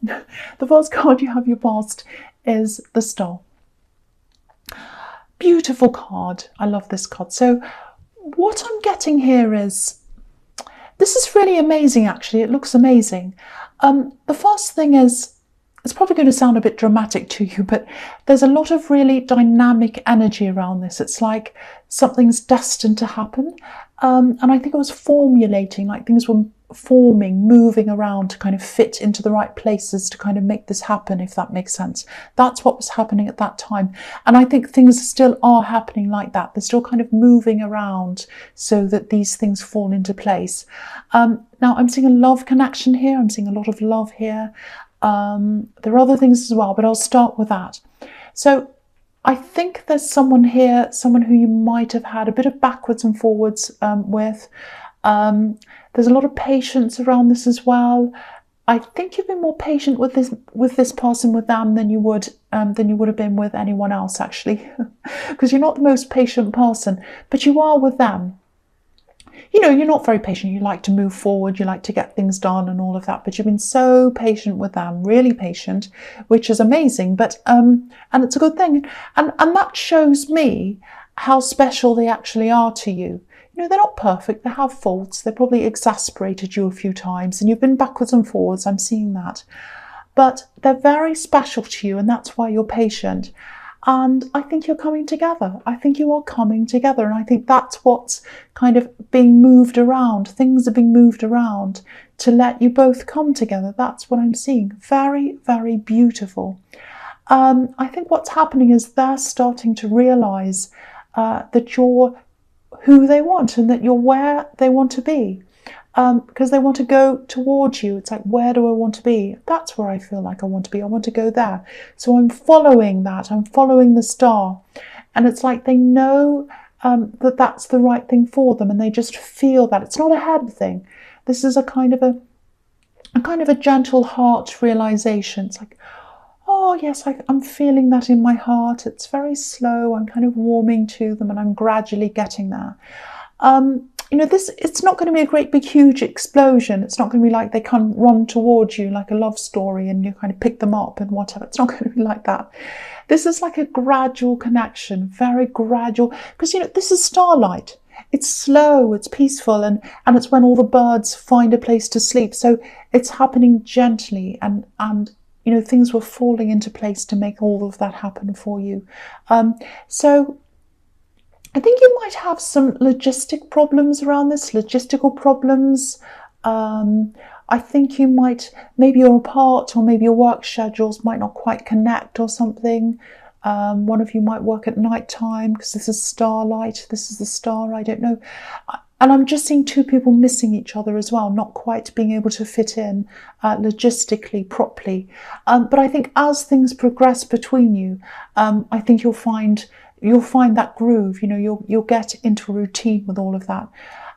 The first card you have your past is the Star. Beautiful card. I love this card. So what I'm getting here is, this is really amazing, actually. It looks amazing. The first thing is, it's probably going to sound a bit dramatic to you, but there's a lot of really dynamic energy around this. It's like something's destined to happen. And I think it was formulating, like things were forming, moving around to kind of fit into the right places to kind of make this happen, if that makes sense. That's what was happening at that time. And I think things still are happening like that. They're still kind of moving around so that these things fall into place. Now I'm seeing a love connection here. I'm seeing a lot of love here. There are other things as well, but I'll start with that. So I think there's someone here, someone who you might have had a bit of backwards and forwards with. There's a lot of patience around this as well. I think you've been more patient with this person, with them, than you would have been with anyone else, actually, because you're not the most patient person, but you are with them. You know, you're not very patient. You like to move forward, you like to get things done and all of that, but you've been so patient with them, really patient, which is amazing. But and it's a good thing, and that shows me how special they actually are to you. You know, they're not perfect, they have faults, they probably exasperated you a few times, and you've been backwards and forwards, I'm seeing that. But they're very special to you, and that's why you're patient. And I think you're coming together. I think you are coming together. And I think that's what's kind of being moved around. Things are being moved around to let you both come together. That's what I'm seeing. Very, very beautiful. I think what's happening is they're starting to realise that you're who they want and that you're where they want to be. Because they want to go towards you. It's like, where do I want to be? That's where I feel like I want to be. I want to go there. So I'm following that. I'm following the star. And it's like they know that that's the right thing for them, and they just feel that. It's not a head thing. This is a kind of a gentle heart realization. It's like, oh yes, I'm feeling that in my heart. It's very slow. I'm kind of warming to them, and I'm gradually getting there. You know, it's not going to be a great big huge explosion. It's not going to be like they come run towards you like a love story and you kind of pick them up and whatever. It's not going to be like that. This is like a gradual connection, very gradual, because, you know, this is starlight. It's slow, it's peaceful, and it's when all the birds find a place to sleep. So it's happening gently, and you know, things were falling into place to make all of that happen for you. So I think you might have some logistic problems around this, logistical problems. I think you might, maybe you're apart, or maybe your work schedules might not quite connect or something. One of you might work at night time because this is starlight, this is the star, I don't know. And I'm just seeing two people missing each other as well, not quite being able to fit in logistically properly. But I think as things progress between you, I think you'll find that groove. You know, you'll get into a routine with all of that.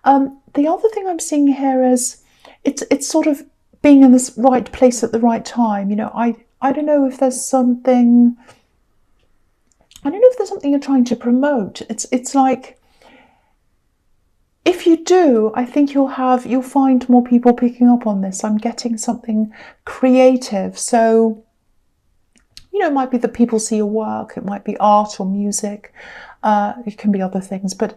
The other thing I'm seeing here is it's sort of being in this right place at the right time. You know, I don't know if there's something. I don't know if there's something you're trying to promote. It's like, if you do, I think you'll find more people picking up on this. I'm getting something creative. So, you know, it might be that people see your work. It might be art or music. It can be other things. But,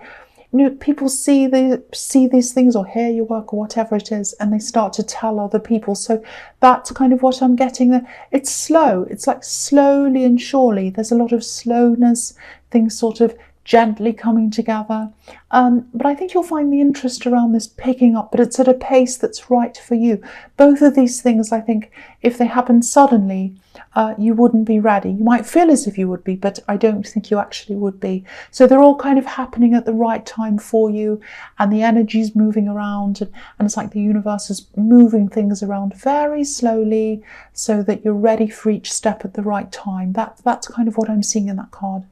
you know, people see these things or hear your work or whatever it is, and they start to tell other people. So that's kind of what I'm getting there. It's slow. It's like slowly and surely. There's a lot of slowness, things sort of gently coming together. But I think you'll find the interest around this picking up, but it's at a pace that's right for you. Both of these things, I think, if they happen suddenly, you wouldn't be ready. You might feel as if you would be, but I don't think you actually would be. So they're all kind of happening at the right time for you, and the energy's moving around, and it's like the universe is moving things around very slowly so that you're ready for each step at the right time. That's kind of what I'm seeing in that card.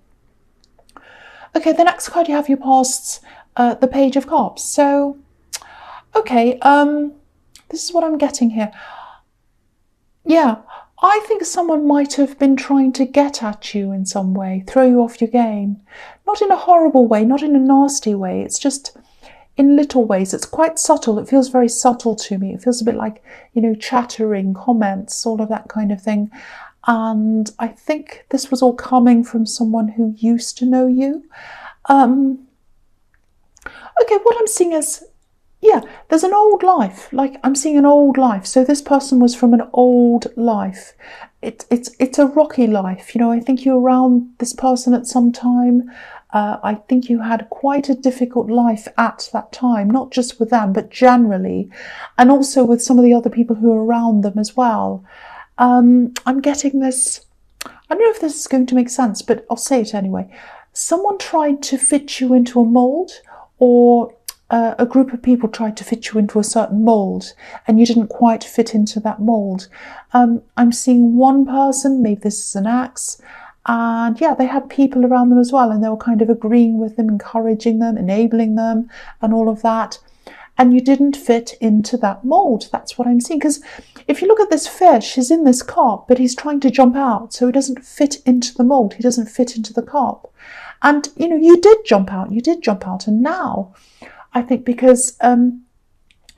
Okay, the next card you have your pasts, the Page of Cups. So, okay, this is what I'm getting here. Yeah, I think someone might have been trying to get at you in some way, throw you off your game. Not in a horrible way, not in a nasty way. It's just in little ways. It's quite subtle. It feels very subtle to me. It feels a bit like, chattering, comments, all of that kind of thing. And I think this was all coming from someone who used to know you. Okay, what I'm seeing is, there's an old life. Like, I'm seeing an old life. So this person was from an old life. It's a rocky life. I think you were around this person at some time. I think you had quite a difficult life at that time, not just with them, but generally, and also with some of the other people who are around them as well. I'm getting this, I don't know if this is going to make sense, but I'll say it anyway. Someone tried to fit you into a mold, or a group of people tried to fit you into a certain mold, and you didn't quite fit into that mold. I'm seeing one person, maybe this is an ex, and they had people around them as well, and they were kind of agreeing with them, encouraging them, enabling them, and all of that. And you didn't fit into that mold. That's what I'm seeing. Because if you look at this fish, he's in this carp, but he's trying to jump out, so he doesn't fit into the mold. He doesn't fit into the carp. And, you did jump out. And now, I think because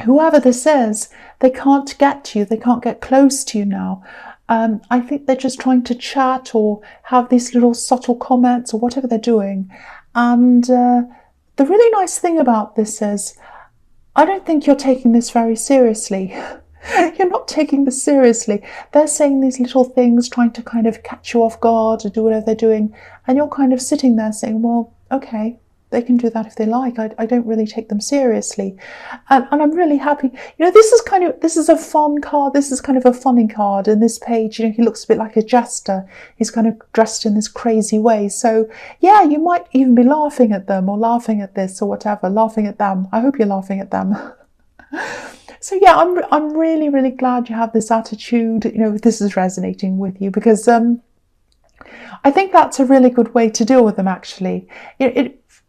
whoever this is, they can't get to you. They can't get close to you now. I think they're just trying to chat or have these little subtle comments or whatever they're doing. And the really nice thing about this is, I don't think you're taking this very seriously. You're not taking this seriously. They're saying these little things, trying to kind of catch you off guard or do whatever they're doing. And you're kind of sitting there saying, well, okay, they can do that if they like. I don't really take them seriously. And I'm really happy. This is a fun card. This is kind of a funny card. And this page, he looks a bit like a jester. He's kind of dressed in this crazy way. So you might even be laughing at them or laughing at this or whatever, laughing at them. I hope you're laughing at them. So I'm really, really glad you have this attitude. This is resonating with you, because I think that's a really good way to deal with them, actually.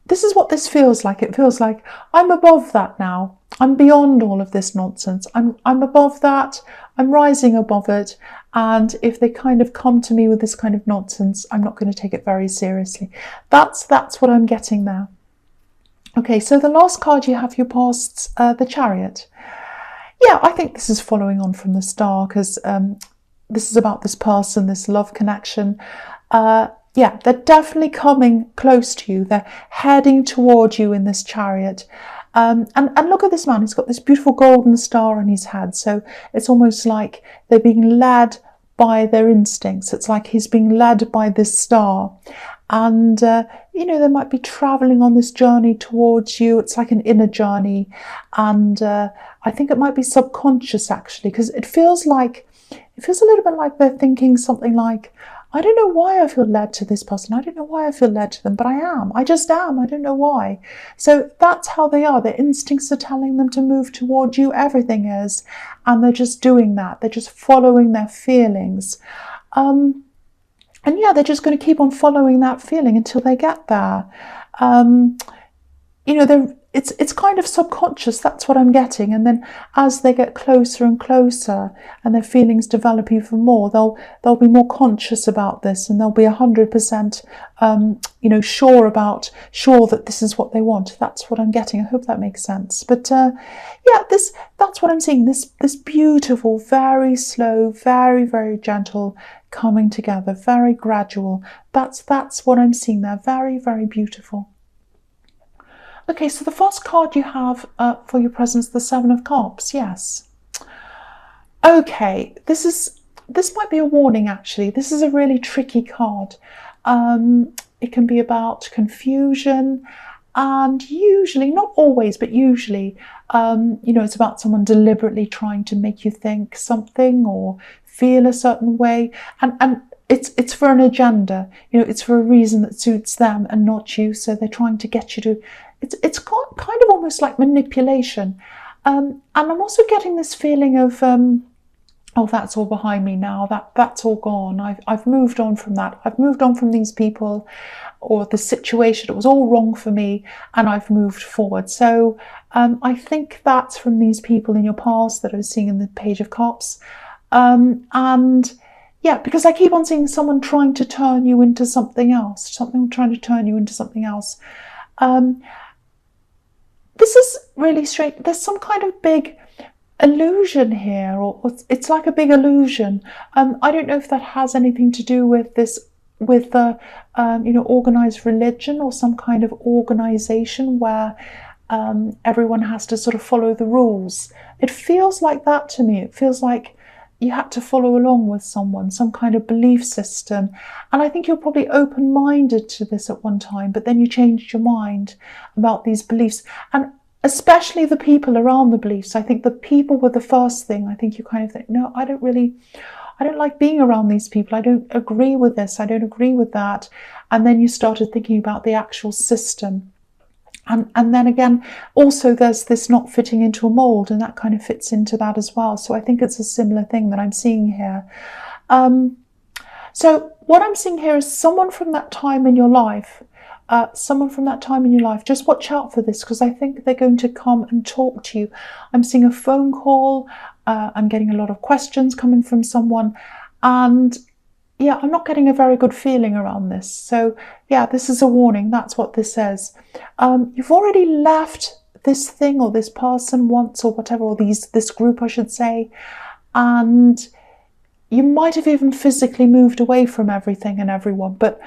This is what this feels like. It feels like I'm above that now. I'm beyond all of this nonsense. I'm above that. I'm rising above it. And if they kind of come to me with this kind of nonsense, I'm not going to take it very seriously. That's what I'm getting there. Okay, so the last card you have, your past, the Chariot. I think this is following on from the Star, because this is about this person, this love connection. They're definitely coming close to you. They're heading toward you in this Chariot. And look at this man. He's got this beautiful golden star on his head. So it's almost like they're being led by their instincts. It's like he's being led by this star. And, they might be traveling on this journey towards you. It's like an inner journey. And I think it might be subconscious, actually, because it feels a little bit like they're thinking something like, I don't know why I feel led to this person. I don't know why I feel led to them, but I am. I just am. I don't know why. So that's how they are. Their instincts are telling them to move toward you. Everything is. And they're just doing that. They're just following their feelings. And they're just going to keep on following that feeling until they get there. It's kind of subconscious. That's what I'm getting. And then as they get closer and closer and their feelings develop even more, they'll be more conscious about this, and they'll be 100% sure that this is what they want. That's what I'm getting. I hope that makes sense. But that's what I'm seeing. This beautiful, very slow, very, very gentle coming together, very gradual. That's what I'm seeing there. Very, very beautiful. Okay, so the first card you have for your presence, the Seven of Cups. Yes. Okay, this might be a warning, actually. This is a really tricky card. It can be about confusion, and usually, not always, but usually, it's about someone deliberately trying to make you think something or feel a certain way, and it's for an agenda. It's for a reason that suits them and not you. So they're trying to get you to. It's kind of almost like manipulation, and I'm also getting this feeling of that's all behind me now. That's all gone. I've moved on from that. I've moved on from these people or the situation. It was all wrong for me, and I've moved forward. So I think that's from these people in your past that I was seeing in the Page of Cups, because I keep on seeing someone trying to turn you into something else. this is really strange. There's some kind of big illusion here, or it's like a big illusion. I don't know if that has anything to do with this, with the organized religion or some kind of organization where everyone has to sort of follow the rules. It feels like that to me. It feels like you had to follow along with someone, some kind of belief system. And I think you're probably open-minded to this at one time, but then you changed your mind about these beliefs. And especially the people around the beliefs. I think the people were the first thing. I think you kind of think, no, I don't like being around these people. I don't agree with this. I don't agree with that. And then you started thinking about the actual system. And then again, also there's this not fitting into a mold, and that kind of fits into that as well. So I think it's a similar thing that I'm seeing here. So what I'm seeing here is someone from that time in your life. Just watch out for this, because I think they're going to come and talk to you. I'm seeing a phone call. I'm getting a lot of questions coming from someone. And yeah, I'm not getting a very good feeling around this. So yeah, this is a warning. That's what this says. You've already left this thing or this person once or whatever, or this group, I should say. And you might have even physically moved away from everything and everyone. But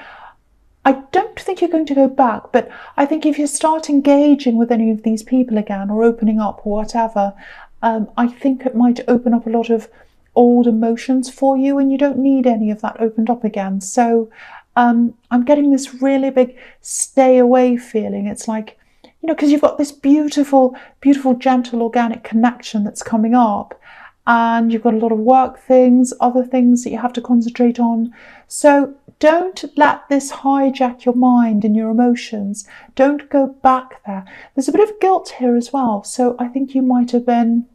I don't think you're going to go back. But I think if you start engaging with any of these people again, or opening up or whatever, I think it might open up a lot of old emotions for you, and you don't need any of that opened up again. So I'm getting this really big stay away feeling. It's like, because you've got this beautiful, beautiful, gentle, organic connection that's coming up, and you've got a lot of work things, other things that you have to concentrate on. So don't let this hijack your mind and your emotions. Don't go back there. There's a bit of guilt here as well. So I think you might have been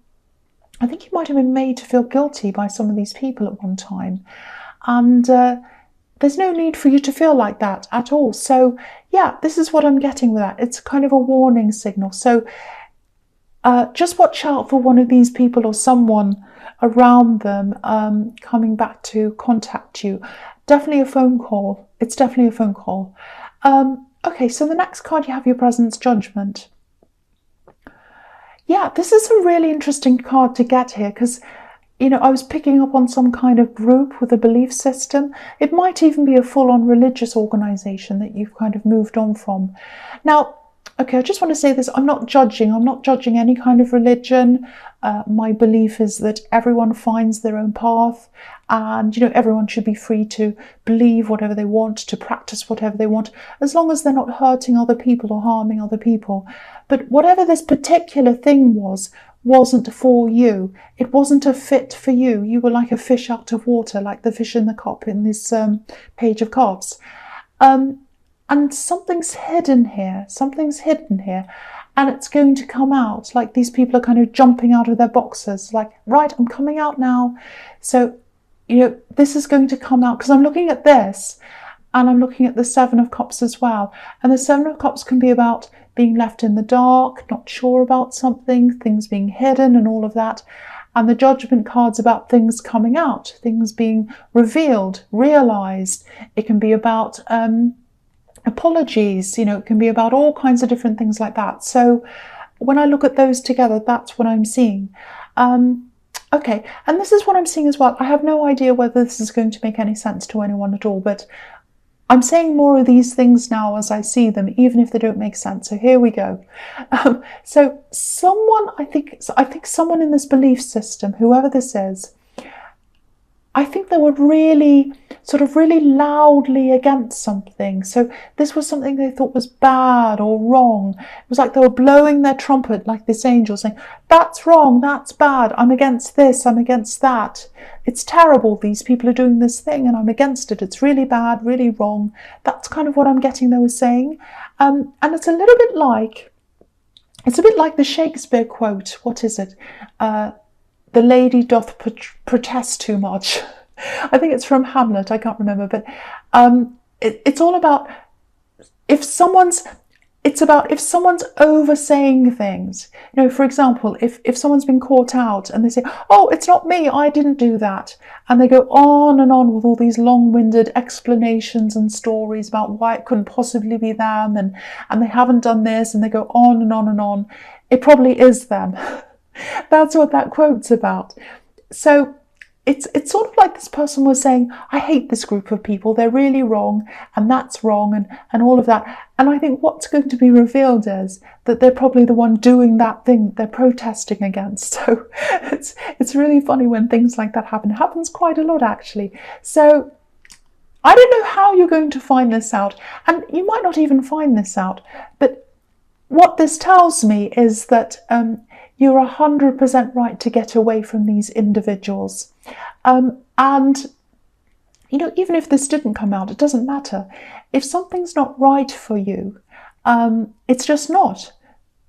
made to feel guilty by some of these people at one time. And there's no need for you to feel like that at all. So yeah, this is what I'm getting with that. It's kind of a warning signal. So just watch out for one of these people or someone around them coming back to contact you. Definitely a phone call. It's definitely a phone call. Okay, so the next card you have your presence, Judgment. Yeah, this is a really interesting card to get here, because I was picking up on some kind of group with a belief system. It might even be a full-on religious organization that you've kind of moved on from. Now, okay, I just want to say this. I'm not judging any kind of religion. My belief is that everyone finds their own path, and everyone should be free to believe whatever they want, to practice whatever they want, as long as they're not hurting other people or harming other people. But whatever this particular thing wasn't for you. It wasn't a fit for you. You were like a fish out of water, like the fish in the cup in this page of cups. And something's hidden here. And it's going to come out. Like these people are kind of jumping out of their boxes. Like, right, I'm coming out now. So, this is going to come out. Because I'm looking at this, and I'm looking at the Seven of Cups as well. And the Seven of Cups can be about being left in the dark, not sure about something, things being hidden and all of that. And the Judgment card's about things coming out, things being revealed, realized. It can be about apologies, it can be about all kinds of different things like that. So when I look at those together, that's what I'm seeing. Okay, and this is what I'm seeing as well. I have no idea whether this is going to make any sense to anyone at all, but I'm saying more of these things now as I see them, even if they don't make sense. So here we go. So someone, I think someone in this belief system, whoever this is, I think they were really loudly against something. So this was something they thought was bad or wrong. It was like they were blowing their trumpet, like this angel, saying, that's wrong, that's bad, I'm against this, I'm against that. It's terrible, these people are doing this thing and I'm against it. It's really bad, really wrong. That's kind of what I'm getting they were saying. And it's a bit like the Shakespeare quote. What is it? The lady doth protest too much. I think it's from Hamlet, I can't remember, but it's all about if someone's it's about if someone's over saying things. For example, if someone's been caught out and they say, oh, it's not me, I didn't do that. And they go on and on with all these long-winded explanations and stories about why it couldn't possibly be them, and they haven't done this, and they go on and on and on. It probably is them. That's what that quote's about. So it's sort of like this person was saying, I hate this group of people, they're really wrong, and that's wrong, and all of that. And I think what's going to be revealed is that they're probably the one doing that thing that they're protesting against. So it's really funny when things like that happen. It happens quite a lot, actually. So I don't know how you're going to find this out, and you might not even find this out, but what this tells me is that you're 100% right to get away from these individuals. And, even if this didn't come out, it doesn't matter. If something's not right for you, it's just not.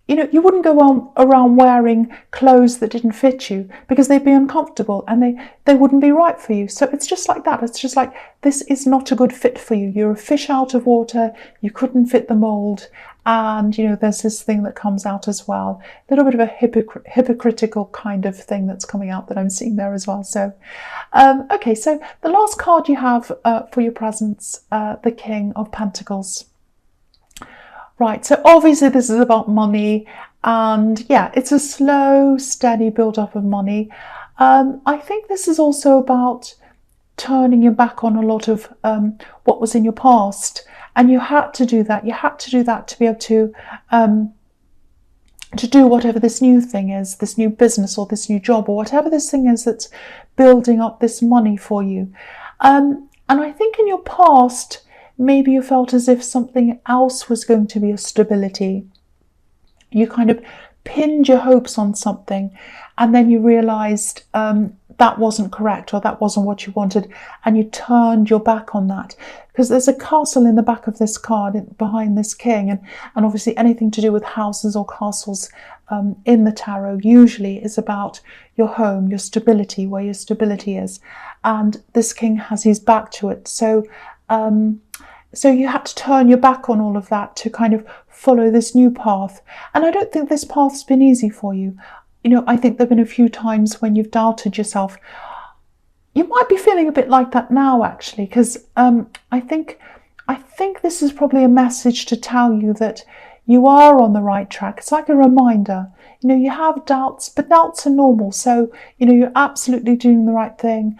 You wouldn't go around wearing clothes that didn't fit you because they'd be uncomfortable and they wouldn't be right for you. So it's just like that. It's just like, this is not a good fit for you. You're a fish out of water. You couldn't fit the mold. And, there's this thing that comes out as well. A little bit of a hypocritical kind of thing that's coming out that I'm seeing there as well. So, okay, so the last card you have for your presents, the King of Pentacles. Right, so obviously this is about money, and yeah, it's a slow, steady build-up of money. I think this is also about turning your back on a lot of what was in your past, and you had to do that. You had to do that to be able to do whatever this new thing is, this new business or this new job or whatever this thing is that's building up this money for you. And I think in your past, maybe you felt as if something else was going to be a stability. You kind of pinned your hopes on something, and then you realised that wasn't correct, or that wasn't what you wanted, and you turned your back on that. Because there's a castle in the back of this card, behind this king, and obviously anything to do with houses or castles in the tarot usually is about your home, your stability, where your stability is. And this king has his back to it. So you had to turn your back on all of that to kind of follow this new path. And I don't think this path's been easy for you. I think there have been a few times when you've doubted yourself. You might be feeling a bit like that now, actually, because I think this is probably a message to tell you that you are on the right track. It's like a reminder. You have doubts, but doubts are normal. So, you're absolutely doing the right thing.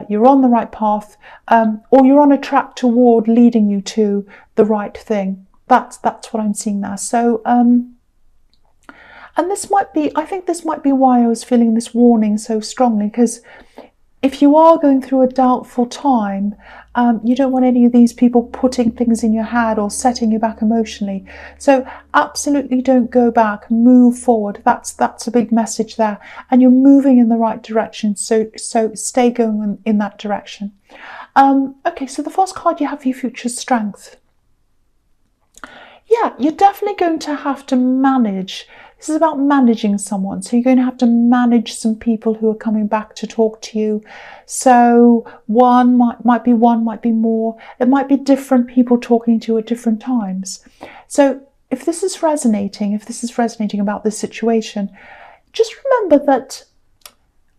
You're on the right path, or you're on a track toward leading you to the right thing. That's what I'm seeing there. So, and I think this might be why I was feeling this warning so strongly, because if you are going through a doubtful time, you don't want any of these people putting things in your head or setting you back emotionally. So absolutely don't go back, move forward. That's a big message there. And you're moving in the right direction, so stay going in that direction. Okay, so the first card you have for your future is Strength. Yeah, you're definitely going to have to manage. This is about managing someone. So you're going to have to manage some people who are coming back to talk to you. So one might be more. It might be different people talking to you at different times. So if this is resonating about this situation, just remember that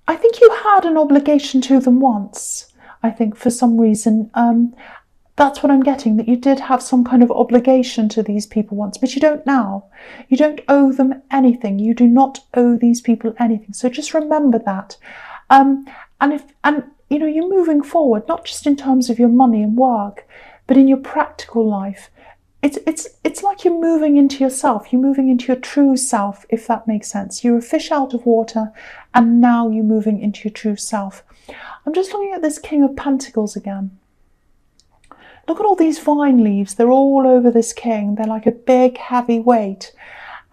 I think you had an obligation to them once. I think for some reason, that's what I'm getting, that you did have some kind of obligation to these people once, but you don't now. You don't owe them anything. You do not owe these people anything. So just remember that. And you're moving forward, not just in terms of your money and work, but in your practical life. It's like you're moving into yourself. You're moving into your true self, if that makes sense. You're a fish out of water, and now you're moving into your true self. I'm just looking at this King of Pentacles again. Look at all these vine leaves. They're all over this king. They're like a big, heavy weight.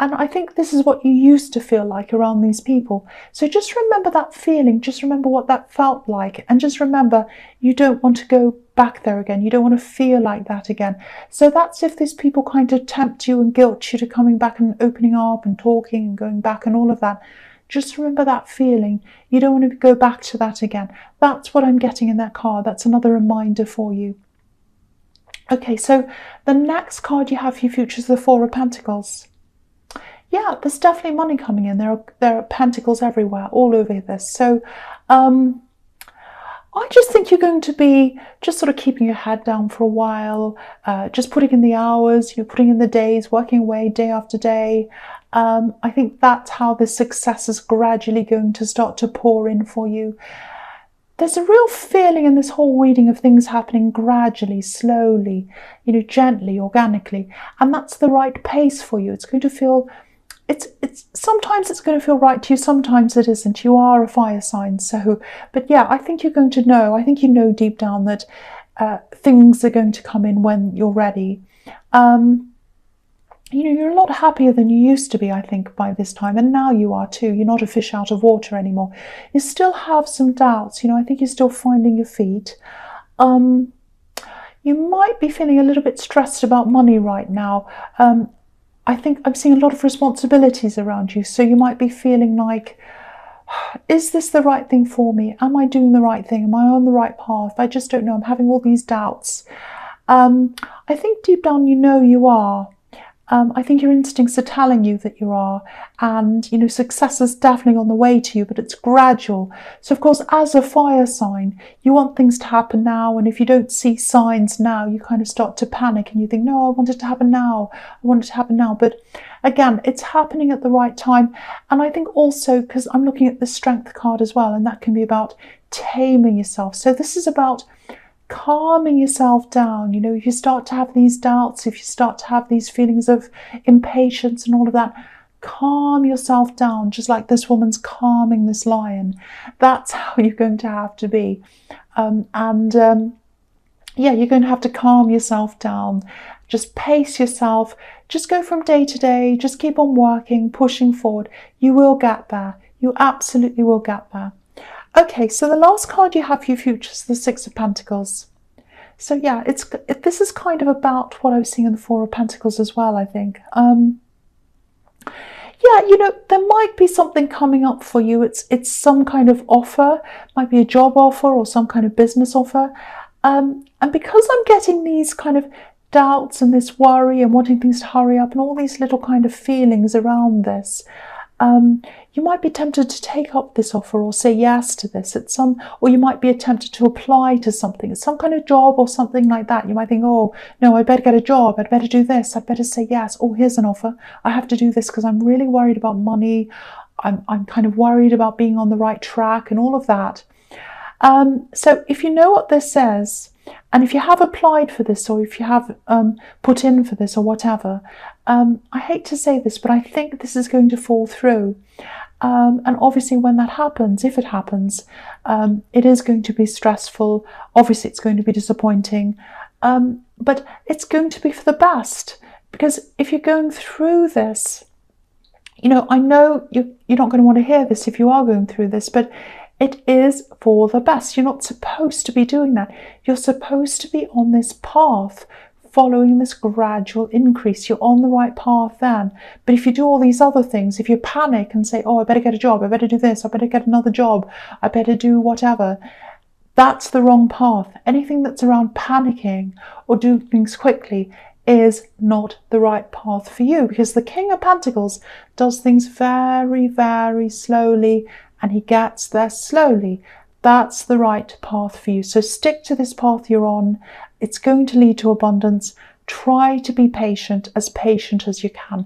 And I think this is what you used to feel like around these people. So just remember that feeling. Just remember what that felt like. And just remember, you don't want to go back there again. You don't want to feel like that again. So that's if these people kind of tempt you and guilt you to coming back and opening up and talking and going back and all of that. Just remember that feeling. You don't want to go back to that again. That's what I'm getting in that card. That's another reminder for you. Okay, so the next card you have for your future is the Four of Pentacles. Yeah, there's definitely money coming in. There are pentacles everywhere, all over this. So I just think you're going to be just sort of keeping your head down for a while, just putting in the hours, putting in the days, working away day after day. I think that's how the success is gradually going to start to pour in for you. There's a real feeling in this whole reading of things happening gradually, slowly, gently, organically, and that's the right pace for you. It's going to feel, sometimes it's going to feel right to you, sometimes it isn't. You are a fire sign, but yeah, I think you're going to know. I think you know deep down that things are going to come in when you're ready. You're a lot happier than you used to be, I think, by this time. And now you are too. You're not a fish out of water anymore. You still have some doubts. I think you're still finding your feet. You might be feeling a little bit stressed about money right now. I think I'm seeing a lot of responsibilities around you. So you might be feeling like, is this the right thing for me? Am I doing the right thing? Am I on the right path? I just don't know. I'm having all these doubts. I think deep down you are. I think your instincts are telling you that you are, and success is definitely on the way to you, but it's gradual. So of course, as a fire sign, you want things to happen now, and if you don't see signs now, you kind of start to panic and you think, no, I want it to happen now, I want it to happen now. But again, it's happening at the right time. And I think also, because I'm looking at the Strength card as well, and that can be about taming yourself. So this is about calming yourself down. If you start to have these doubts, if you start to have these feelings of impatience and all of that, calm yourself down, just like this woman's calming this lion. That's how you're going to have to be. Yeah, you're going to have to calm yourself down. Just pace yourself. Just go from day to day. Just keep on working, pushing forward. You will get there. You absolutely will get there. Okay, so the last card you have for your future is the Six of Pentacles. So yeah, this is kind of about what I was seeing in the Four of Pentacles as well, I think. Yeah, there might be something coming up for you. It's some kind of offer, might be a job offer or some kind of business offer. And because I'm getting these kind of doubts and this worry and wanting things to hurry up and all these little kind of feelings around this, you might be tempted to take up this offer or say yes to this or you might be tempted to apply to something. It's some kind of job or something like that. You might think, oh no, I better get a job, I'd better do this, I'd better say yes. Oh, here's an offer, I have to do this because I'm really worried about money. I'm kind of worried about being on the right track and all of that. So if you know what this says, and if you have applied for this, or if you have put in for this or whatever, I hate to say this, but I think this is going to fall through. And obviously when that happens, if it happens, it is going to be stressful. Obviously it's going to be disappointing, but it's going to be for the best. Because if you're going through this, I know you're not going to want to hear this if you are going through this, but it is for the best. You're not supposed to be doing that. You're supposed to be on this path, following this gradual increase. You're on the right path then. But if you do all these other things, if you panic and say, oh, I better get a job, I better do this, I better get another job, I better do whatever, that's the wrong path. Anything that's around panicking or doing things quickly is not the right path for you, because the King of Pentacles does things very, very slowly, and he gets there slowly. That's the right path for you. So stick to this path you're on. It's going to lead to abundance. Try to be patient as you can.